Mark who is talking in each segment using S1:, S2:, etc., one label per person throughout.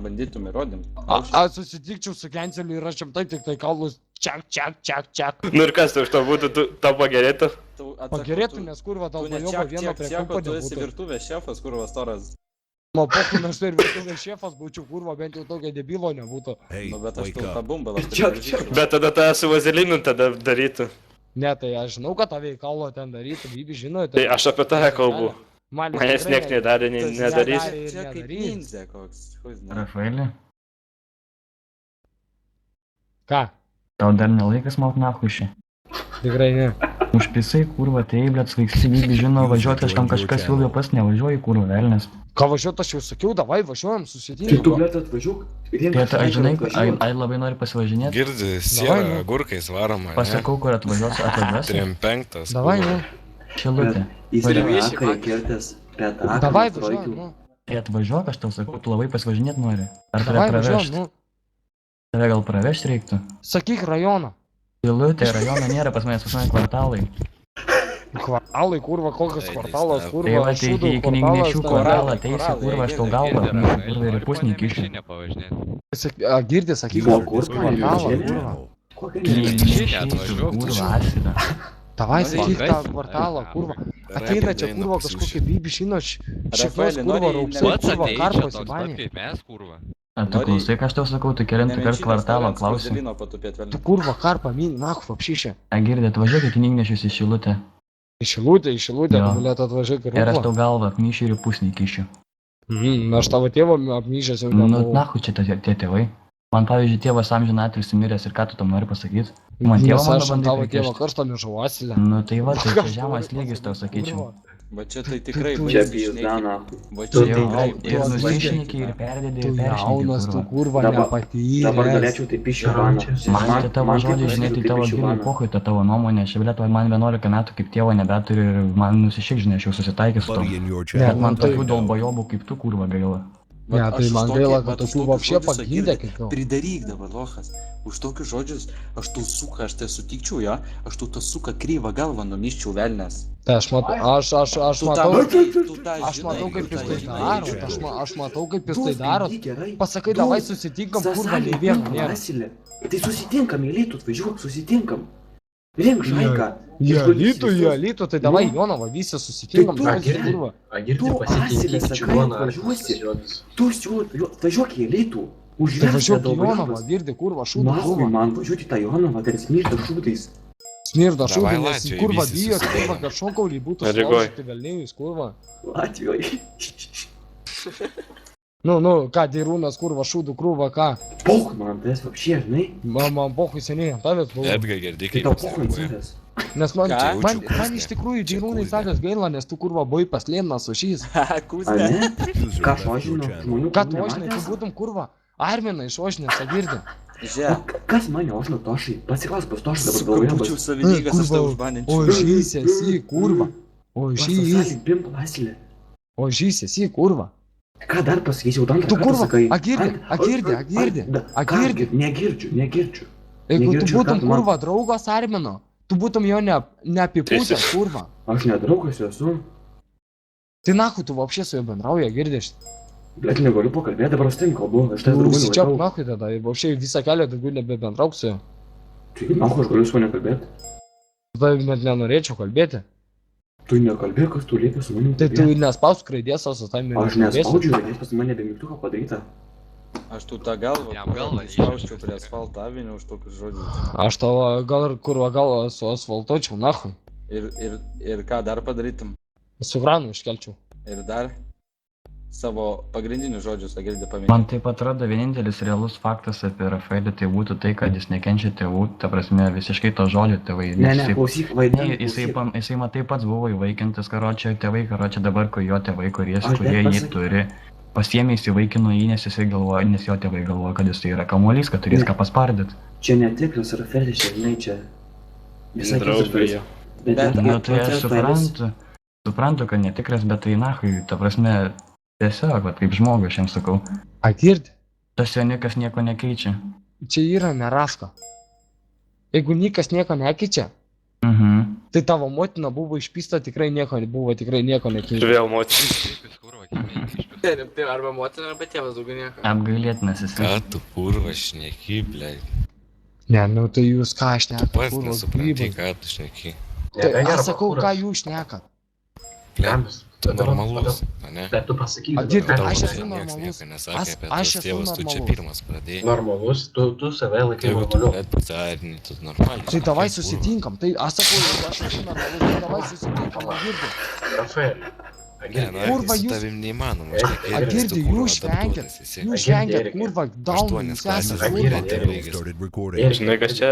S1: bandytum įrodym.
S2: Aš susitikčiau su Kenceliu ir aš rimtai tik tai kaulus čiak.
S3: Nu ir kas tu iš to būtų, tau pagerėtų?
S2: Pagerėtų, nes kurva tau pajoba vieno prie kampo
S1: tu esi
S2: nebūtų.
S1: virtuvės šefas, kurva storas.
S2: Nu, poku, nors tai ir virtuvės šefas būčiau, kurva, bent jau tokio debilo nebūtų.
S1: Nu, bet aš tau tą bumbą labai
S4: Čiak.
S3: Bet tada tą su vazelinu tada darytų.
S2: Ne, tai aš žinau, kad tavai kaulo ten darytų, Bibi žino.
S3: Tai aš apie tave kalbu. Manęs nieks nedarė, nedarys.
S1: Čia kaip ninja koks.
S5: Rafaelį,
S2: Ką?
S5: tau dar nelaikas maut nahušį.
S2: Tikrai ne.
S5: Užpisai, kurva, tai, blėt, svaigsi, Bibi žino, važiuoti kažkam kažkas siūlė pas nevažiuoji, kurva, velnės.
S2: Ką važiuot, aš jau sakiau, davai važiuojam,
S4: Tai tu,
S2: susitinkam.
S4: blėt, atvažiuok.
S5: Tėta, aš žinai, ai labai nori pasivažinėti.
S6: Girdi,
S2: Davai,
S6: siera,
S2: nu.
S6: agurkais varoma, ne?
S5: Pasakau, kur atvažiuosi, atvažiuosi.
S6: 3-5.
S2: Davai, nu.
S5: Šilutė.
S4: Jis
S5: Važiuok.
S4: reakai kirtis.
S2: Davai važiuojam, nu.
S5: Tai atvažiuok, aš tau sakau, tu labai pasivažinėti nori. Ar tave
S2: Davai važiuojam,
S5: pravešt?
S2: nu.
S5: Tave gal pravešt reiktų?
S2: Sakyk rajoną.
S5: Šilutė, rajono nėra, pas mane kvartalai.
S2: Kvartalai, kurva, kokios kvartalas,
S5: Tai
S2: kurva,
S5: va, tai
S2: šūdų
S5: iki knygnešių kvartalą
S1: koralai,
S5: ateisi,
S1: koralai,
S5: kurva, aš tau
S1: girdi,
S5: galvą,
S1: girdi,
S5: nu, kurva, ir pusnį kišiu.
S2: Girdė, sakyk
S4: O kur
S2: kvartalą,
S4: pavyzdžiui?
S2: kurva.
S4: Kokia
S5: Kurva, atsida.
S2: Davai,
S1: Nu,
S2: sakyk
S1: tai-
S2: tą kvartalą, kurva. Ateina čia, kurva, kažkokie Bibi žino, šiknos,
S1: Rafaeli,
S2: kurva,
S1: nori
S2: raupsai,
S1: Pats
S2: kurva, karpos į banį.
S5: A, tu klausai, ką aš tau sakau, tu kelintą kartą kvartalą klausi.
S2: Tu kurva, karpą, min, nahu, apšyšė.
S5: A, girdė, atvažiuok iki knygnešius į Šilutę.
S2: Į Šilutę,
S5: Jo.
S2: galėtų atvažiuoti
S5: Ir aš
S2: ir
S5: tau galvą apmyšiu ir pusnį kišiu.
S2: Aš tavo tėvo apmyžęs jau
S5: Nu,
S2: nebuvau.
S5: nahu čia tie tėvai. Man, pavyzdžiui, tėvas amžinatilsį miręs ir ką tu tam nori pasakyti? Man
S2: Nes
S5: tėvą man
S2: aš ant
S5: bandai
S2: tavo tėvo
S5: prikišt.
S2: karsto mižau asilę.
S5: Nu, tai va, tai čia žemas lygis tau sakyčiau.
S1: Va čia tai tikrai
S2: Tu-
S4: Čia
S1: baisiai šneki.
S4: pizda,
S1: Va
S4: Tu-
S1: čia
S5: Jau,
S1: tikrai
S5: ir
S2: tu-
S5: nusišnekiai, ir perdėdė,
S2: Tu
S5: ir
S2: jaunas, tu
S5: peršneki.
S2: kurva,
S4: Dabar
S2: nepatyręs.
S4: galėčiau taip iššivano.
S5: Man tai tavo žodžiai, žinai, tai tavo giliai pohui, ta tavo nuomonė. Aš vėliau man 11 metų kaip tėvo nebeturiu ir man nusišik, žinai, aš jau susitaikęs su to. Bet man
S2: tai-
S5: tokių dolbajobų kaip tu, kurva, gaila.
S2: Ne,
S1: Vat
S2: tai
S1: aš
S2: man
S1: už
S2: gaila,
S1: tokį-
S2: kad
S1: vat už
S2: tokių
S1: tokius
S2: vapšė
S1: žodžius,
S2: pagydė,
S1: Girdi,
S2: kaip jau.
S1: Pridaryk dabar, lochas. Už tokius žodžius, aš tau suka, aš tai sutikčiau, jo, aš tau tą suka kryvą galvą numiščiau velnes.
S2: Tai aš matau, aš
S1: Tu tą
S2: matau,
S1: matai, tu tą
S2: aš
S1: žinai,
S2: matau, kaip
S1: tu
S2: jūs
S1: tą
S2: tai
S1: žinai.
S2: darot, aš matau, kaip jūs tai darot. Pasakai, davai susitinkam, kurva, nei vieno nėra.
S4: Tai susitinkam, Eilytų, atvažiuok, susitinkam. Rink žaiką.
S2: Į Alytų, tai davai Jonavą, visi susitinkam,
S4: Tai tu-
S2: davai kurva.
S4: Tu asilė sakai, atvažiuosi. Tu važiuok į Eilytų.
S2: Tai
S4: Užversk
S2: važiuok į
S4: daug
S2: Jonavą,
S4: vaikus.
S2: girdi, kurva, šūdą,
S4: Nahui,
S2: kurva.
S4: man važiuoti į tą Jonavą, dar smirda šūdais.
S2: Smirda šūdą,
S6: Davai
S2: nes
S6: Latvijoj
S2: kurva
S6: visi
S2: bijos,
S6: susitinkam.
S2: kurva, kad šokaulį būtų
S3: Rygoj.
S2: sulaužyti velnėjus, kurva.
S4: Latvijoje.
S2: Nu, ką, Dirūnas, kurva, šūdų krūva, ką.
S4: Poch man, tas vapšė, žinai.
S2: Man pohui seniai ant tavęs buvo.
S6: Edgar girdi,
S4: Tai
S6: kaip
S4: tau
S6: jis
S4: poch ant
S6: reaguoja.
S4: savęs.
S2: Nes man,
S1: Ką?
S2: man,
S6: Jaučiu
S2: man
S6: kūsnę.
S2: iš tikrųjų
S6: Čia
S2: Dirūnai
S6: kūsnė.
S2: savęs gaila, nes tu kurva buvai paslėmnas su šiais.
S4: A
S1: Kūsnė.
S4: ne? Ką aš žinau, žmonių
S2: Ką
S4: kurių
S2: tu ožinai, tu
S4: nematęs?
S2: būtum kurva. Arminai iš ožinės, girdi.
S1: Žiūrėk,
S4: Kas mane ožino tošai? Pasiklaus pas tošai dabar
S1: su
S4: galvoje.
S1: kapučių savininkas aš tau
S2: O
S1: užbaninčiau.
S2: žys esi, kurva. O žys,
S4: Pimp lasilė.
S2: o žys esi, kurva.
S4: Ką dar pasakysiu, antrą
S2: Tu
S4: kartą
S2: kurva,
S4: sakai.
S2: agirdi.
S4: Negirdžiu.
S2: Jeigu tu
S4: Negirdžiu,
S2: būtum
S4: ką tu man-
S2: kurva draugas Armino, tu būtum jo neapipūsęs, kurva.
S4: Aš nedraugas esu.
S2: Tai nahu tu vapšė su juo bendrauja, girdėš.
S4: Bet negaliu pakalbėti, dabar su tavim kalbu. Aš tavęs draugų
S2: Užsičiap
S4: nelaikau.
S2: nahu tada, ir vapšė visą kelią daugiau nebebendrauk su juo.
S4: Tai nahu aš galiu su juo nekalbėti.
S2: Tada net nenorėčiau kalbėti.
S4: Tu nekalbėk, kas tu lieki su manim.
S2: Tai tu
S4: kalbėt.
S2: nespausk raidės, o su tavimi
S4: Aš
S2: nekalbėsiu.
S4: nespaudžiu, nes pas mane be mygtuko padaryta.
S1: Aš tu tą galvą,
S6: Jam galvą
S1: išspauščiau prie asfalto avinio už tokius žodžius.
S2: Aš tavo gal ir kurva gal su asfaltuočiau, nahu.
S1: Ir ką dar padarytum?
S2: Su granu iškelčiau.
S1: Ir dar savo pagrindinius žodžius, girdi paminėti.
S5: Man taip atrodo vienintelis realus faktas apie Rafaelį tai būtų tai, kad jis nekenčia tėvų, ta prasme visiškai to žodžio tėvai.
S4: Ne,
S5: nes
S4: ne,
S5: jisai-
S4: klausyk,
S5: Ne,
S4: vaidinti.
S5: jisai matai pats buvo įvaikintas, karočią tėvai, karočią dabar, kai jo tėvai, kurie
S4: Aš
S5: kurie
S4: net
S5: jį
S4: pasakiau.
S5: turi, pasiėmė įsivaikino jį, nes jisai galvoja, nes jo tėvai galvoja, kad jis tai yra kamuolys, kad turės
S4: Ne.
S5: ką paspardyti.
S4: Čia netikras Rafaelis, čia, žinai, čia. Visai
S3: Draugai
S4: kitas
S3: jo.
S4: Bet
S5: Nu, tai aš
S4: Rafaelis-
S5: suprantu, kad netikras, bet tai nahui, ta prasme, tiesiog, vat, kaip žmogus, aš jam sakau,
S2: Agirdi.
S5: tas seniukas nieko nekeičia.
S2: Čia yra neraska. Jeigu niekas nieko nekeičia,
S5: Mhm.
S2: tai tavo motina buvo išpista, tikrai nieko nebuvo, tikrai nieko
S3: Ir
S2: nekeičia.
S3: vėl močiutė.
S6: Kaip jis kurva, kaip jis Tai arba motina, arba tėvas daugiau nieko.
S5: Apgailėtinas jis.
S7: Ką tu kurva šneki, blei?
S2: Ne, nu tai jūs ką
S7: Tu
S2: šnekat,
S7: pats
S2: kurva,
S7: nesupranti,
S2: grybas.
S7: ką tu šneki.
S2: Tai aš sakau, ką jūs šnekat.
S7: Blei, tu normalus, ne?
S4: Bet tu pasakyk.
S2: A, girdi,
S7: Tau
S2: aš
S7: čia
S2: esu
S7: nieks
S2: normalus.
S7: nieko nesakė apie
S2: Aš
S7: tos
S2: esu
S7: tėvus, tu čia
S2: normalus.
S7: pirmas pradėjai.
S4: Normalus, tu save laikai
S7: Jeigu tu
S4: normaliu.
S7: net pasiarini, tu normaliai.
S2: Tai davai
S7: šneki, kurva.
S2: susitinkam, tai aš sakau, jeigu aš esu normalus, tai davai susitinkam, a girdi.
S4: Rafael.
S7: Ne, nu,
S2: Kurva,
S7: su
S2: jūs-
S7: tavim neįmanoma
S4: A,
S7: šnekėti.
S2: A
S7: nes
S2: girdi,
S7: tu, kurva,
S2: jūs švengiat,
S7: adaptuotas esi.
S2: jūs
S4: Girdi,
S2: švengiat,
S4: Erika.
S2: kurva, daunai,
S7: 8
S2: jūs
S7: klasės
S2: esat,
S4: girdi,
S2: kurva.
S7: tėvai.
S3: Žinai, kas čia,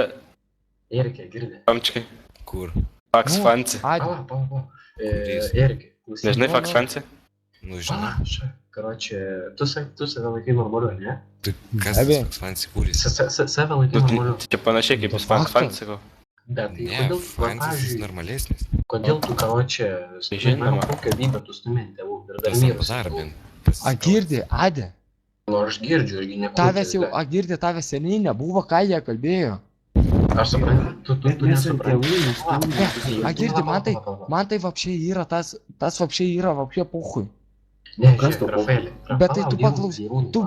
S4: Erikė, girdi.
S3: Tomčikai,
S7: Kur?
S3: Fax
S2: Nu,
S3: Fancy.
S2: Adi,
S4: Pala.
S7: Kuris?
S4: Erikė, klausyk.
S3: Nežinai
S2: Nu,
S3: Fax
S2: nu.
S3: Fancy?
S7: Nu, žinai.
S4: Karočią, tu save laikai normaliu, ne?
S7: Tu kas
S2: Abi.
S7: tas fancy kūris?
S4: Save laikai
S3: Nu,
S4: normaliu.
S3: tai čia panašiai kaip jūs Fax
S2: Faktas.
S3: Fancy. Sakau.
S4: Bet tai
S7: Ne,
S4: kodėl,
S7: fancy normalesnis.
S4: kodėl tu karočią,
S3: Žinoma.
S4: kokio lygio tu stumė tėvų ir dar
S7: Tas
S4: mirus.
S7: darbin.
S2: a girdi, Adi,
S4: Nu, aš girdžiu, irgi nekurčiu.
S2: tavęs jau, a girdi, tavęs seniai nebuvo, ką jie kalbėjo.
S4: Aš suprantu, tu nesupranti.
S2: A girdi, man tai vapšiai yra tas vapšiai yra vapšiai puhui.
S4: Ne, kas tu, Rafaelį?
S2: Bet tai tu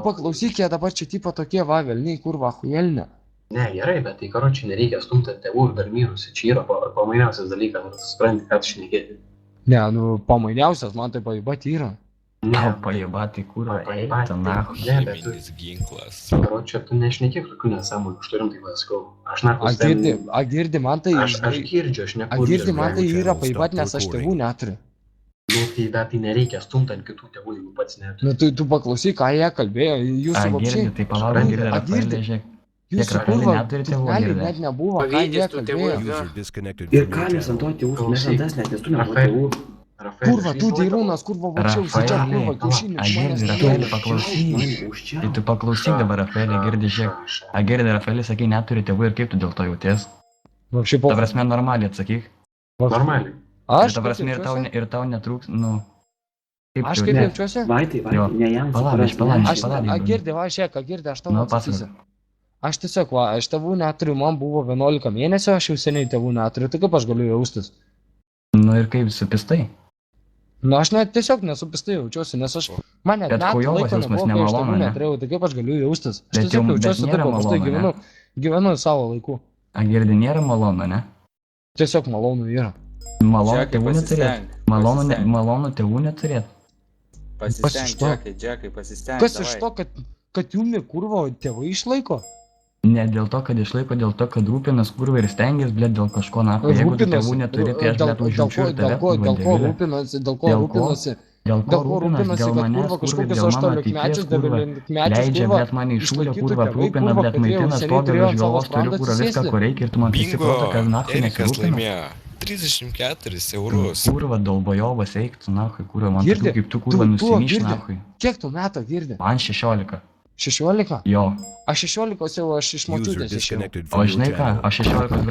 S2: paklausyk, jie dabar čia tipo tokie va, velniai, kurva, hujelne.
S4: Ne, gerai, bet tai karočią nereikia stumti ant tėvų ir dar mirusi. Čia yra pamainiausias dalykas, ar tu supranti, ką tu šnekėti.
S2: Ne, nu, pamainiausias, man tai paibat yra.
S5: Tau pajeba, tai kurva, eita, nahu.
S4: Ne, bet tu,
S7: Cheminis ginklas.
S4: karočią, tu nešnekėk tokių nesąmonių, aš turim tai pasakau. Aš
S2: A girdi, man tai,
S4: Aš girdžiu, aš
S2: a
S4: nekurčiu.
S2: girdi, man tai yra paibat, nes aš tėvų neturiu.
S4: Nu, tai bet tai nereikia stumti ant kitų tėvų, jeigu pats neturi.
S2: Nu, tai tu paklausyk, ką jie kalbėjo, jūsų
S5: A, girdi,
S2: vapšiai,
S5: tai palauk,
S4: Supranti,
S5: girdi,
S2: a,
S5: Rafaelė,
S2: girdi.
S5: žiūrėk.
S2: jūsų
S5: Rafaelį
S2: kurva,
S5: neturi tėvų,
S2: realiai
S5: girdi.
S2: net nebuvo, ką
S6: Pavydės
S2: jie
S6: tų tėvų,
S2: kalbėjo.
S6: jo.
S8: Ir ką mes ant to tėvų, mes ant tas net neturime tėvų.
S2: Kurva, tu dyrūnas, kurva, vapšiausi čia, kurva,
S5: Rafaelį,
S2: kiaušinių,
S5: a, girdi, Rafaelį, paklausyk. Tai tu paklausyk dabar, Rafaelį, girdi, žiūrėk. A, girdi, Rafaelį, sakai, neturi tėvų ir kaip tu dėl to jauties?
S2: Vapšiai
S5: Ta
S2: po...
S5: prasme, normaliai atsakyk.
S4: Normaliai.
S5: Ir
S2: Aš
S5: ta
S2: kaip
S5: prasme,
S2: jaučiuosi?
S5: ir tau netrūks, nu... Kaip
S2: Aš
S5: tu
S2: kaip
S8: Ne.
S2: jaučiuosi?
S8: Vaitai,
S5: Jo.
S8: ne jam
S5: Palauk,
S8: suprasti.
S2: Aš,
S5: palauk.
S2: a girdi, va, žiūrėk, a girdi, aš tau
S5: Nu,
S2: atsakysiu.
S5: pasakok.
S2: Aš tiesiog, va, aš tėvų neturiu, man buvo 11 mėnesio, aš jau seniai tėvų neturiu, tai kaip aš galiu jaustis?
S5: Nu ir kaip supistai?
S2: Na, aš net tiesiog nesupistai jaučiuosi, nes aš, man net
S5: Bet
S2: metų
S5: chujovas
S2: laiko
S5: jausmas
S2: nebuvo, kai aš
S5: nemalonu,
S2: tėvų
S5: ne?
S2: neturėjau, tai kaip aš galiu jaustis? Aš
S5: Bet
S2: tiesiog
S5: jau- bet
S2: jaučiuosi
S5: nėra
S2: taip, paprastai
S5: malonu,
S2: gyvenu savo laiku.
S5: A, girdi, nėra malonu, ne?
S2: Tiesiog malonu yra.
S5: Malonu
S1: Džekai,
S5: tėvų neturėt.
S1: pasistenk.
S5: Malonu tėvų neturėt.
S2: Kas iš
S1: Pasistenk,
S2: to?
S1: Džekai, pasistenk.
S2: Kas iš to, kad jumi kurvo tėvai išlaiko?
S5: Ne dėl to, kad išlaiko, dėl to, kad rūpinas kurva ir stengiasi, blėt, dėl kažko, na, jeigu tu tėvų neturi, tai aš blėt užjaučiu ir tave, kurva,
S2: dėl ko
S5: debilė.
S2: rūpinasi,
S5: Dėl ko? Dėl ko rūpinas, dėl
S2: kad
S5: manęs,
S2: kurva
S5: kurva,
S2: kažkokius
S5: dėl mano
S2: 18
S5: ateities,
S2: mečius,
S5: kurva.
S2: 9
S5: Leidžia,
S2: kurva.
S5: blėt, mane iššūlė,
S2: išlaikytų
S5: kurva,
S2: tėvai,
S5: aprūpina,
S2: kurva,
S5: blėt,
S2: kad jie jau
S5: maitina,
S2: seniai
S5: stovi
S2: turėjo
S5: virš
S2: ant savo
S5: galvos, turiu,
S2: sprando
S5: kurva, viską,
S2: atsisėsti.
S5: ko reikia ir tu man
S7: Bingo,
S5: prisiproto, kad naktį
S7: Erikas
S5: nesirūpina.
S7: laimėjo 34 eurus.
S5: Kurva, dolbojovas eik, tu, nahui, kurva, man
S2: Girdi?
S5: tokių kaip tu, kurva,
S2: Tu,
S5: nusimyš,
S2: girdi?
S5: nahui.
S2: Kiek tu metų girdi?
S5: Man 16.
S2: 16?
S5: Jo.
S2: Aš 16 jau aš iš močiutės išėjau.
S5: O žinai ką, aš 16